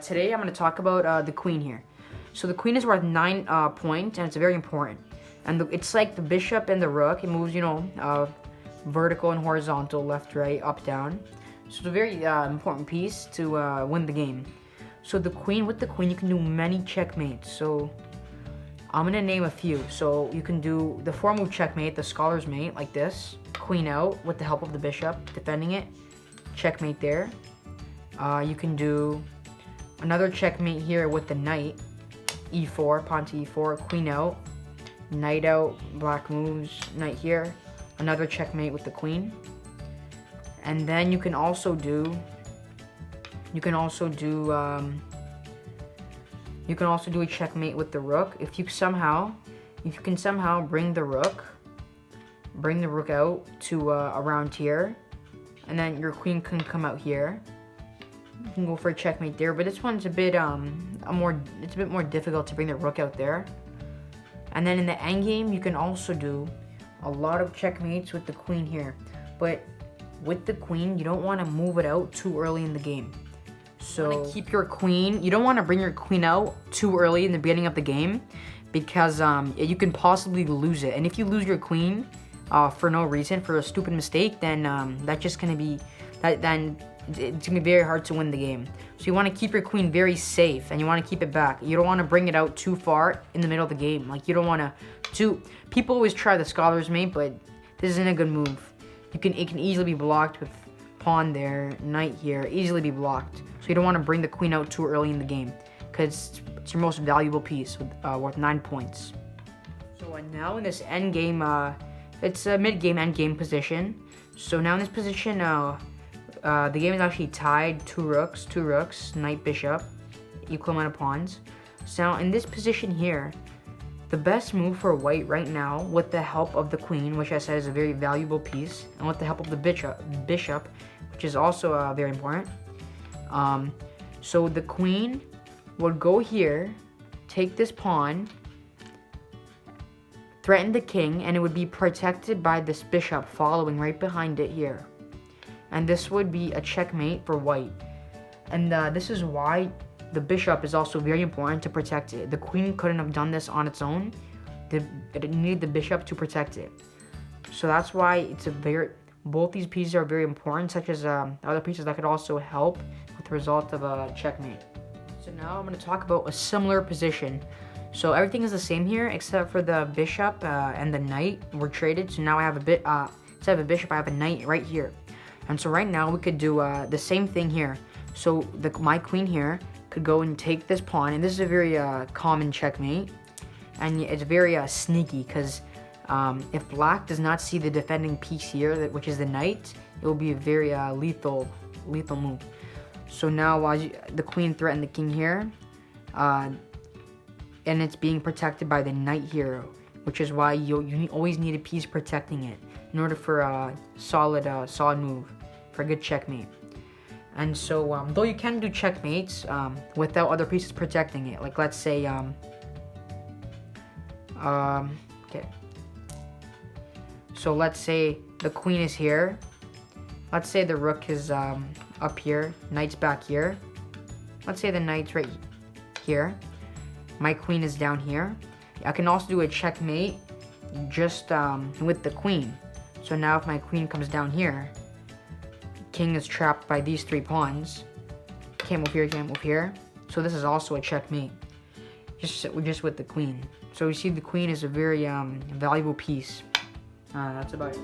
Today I'm going to talk about the queen here. So the queen is worth 9 points, and it's very important. And it's like the bishop and the rook. It moves, vertical and horizontal, left, right, up, down. So it's a very important piece to win the game. So with the queen, you can do many checkmates. So I'm going to name a few. So you can do the 4-move checkmate, the scholar's mate, like this. Queen out with the help of the bishop, defending it. Checkmate there. You can do another checkmate here with the knight, e4, pawn to e4, queen out, knight out, black moves, knight here, another checkmate with the queen. And then you can also do a checkmate with the rook. If you can somehow bring the rook out to around here, and then your queen can come out here. You can go for a checkmate there, but this one's a bit more difficult to bring the rook out there. And then in the endgame, you can also do a lot of checkmates with the queen here. But with the queen, you don't want to move it out too early in the game. So you want to keep your queen. You don't want to bring your queen out too early in the beginning of the game, because you can possibly lose it. And if you lose your queen for no reason, for a stupid mistake, then it's gonna be very hard to win the game. So you want to keep your queen very safe, and you want to keep it back. You don't want to bring it out too far in the middle of the game. Like, you don't want to. People always try the scholar's mate, but this isn't a good move. It can easily be blocked with pawn there, knight here, easily be blocked. So you don't want to bring the queen out too early in the game, because it's your most valuable piece worth 9 points. So now in this end game, it's a mid-game end game position. So now in this position, the game is actually tied, two rooks, knight, bishop, equal amount of pawns. So now in this position here, the best move for white right now, with the help of the queen, which I said is a very valuable piece, and with the help of the bishop, which is also very important. So the queen would go here, take this pawn, threaten the king, and it would be protected by this bishop following right behind it here. And this would be a checkmate for white. And this is why the bishop is also very important to protect it. The queen couldn't have done this on its own. It needed the bishop to protect it. So that's why both these pieces are very important, such as other pieces that could also help with the result of a checkmate. So now I'm going to talk about a similar position. So everything is the same here except for the bishop and the knight were traded. So now I have instead of a bishop, I have a knight right here. And so right now we could do the same thing here. So my queen here could go and take this pawn, and this is a very common checkmate, and it's very sneaky, because if black does not see the defending piece here, which is the knight, it will be a very lethal move. So now the queen threatened the king here, and it's being protected by the knight here, which is why you always need a piece protecting it in order for a solid move, for a good checkmate. And so, though you can do checkmates without other pieces protecting it, like let's say, okay. So let's say the queen is here. Let's say the rook is up here, knight's back here. Let's say the knight's right here. My queen is down here. I can also do a checkmate just with the queen. So now if my queen comes down here, king is trapped by these 3 pawns. Can't move here, can't move here. So this is also a checkmate, just with the queen. So you see, the queen is a very valuable piece. That's about it.